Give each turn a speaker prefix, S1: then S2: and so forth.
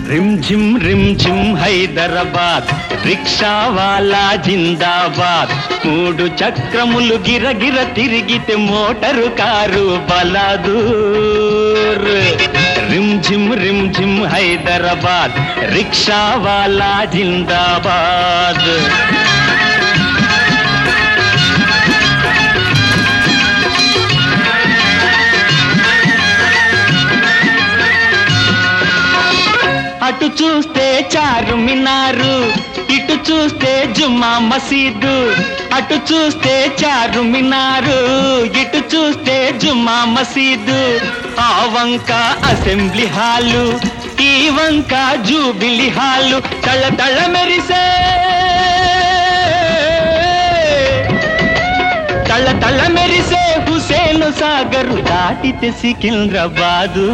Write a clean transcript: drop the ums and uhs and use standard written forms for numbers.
S1: rim झिम Hyderabad rickshaw వాలా జిందాబాద్ మూడు చక్రములు గిరగిర తిరిగితే మోటారు కారు బలాదూర్ रिम झिम హైదరాబాద్ రిక్షా వాలా జిందాబాద్ అటు చూస్తే చారుమినారు ఇటు చూస్తే జుమ్మా మసీదు అటు చూస్తే చారుమినారు ఇటు చూస్తే జుమ్మా మసీదు ఆ వంక అసెంబ్లీ హాలు ఈ వంక జూబిలీ హాలు తళ తళ మెరిసే తళ తళ మెరిసే హుసేను సాగరు దాటితే సికింద్రాబాదు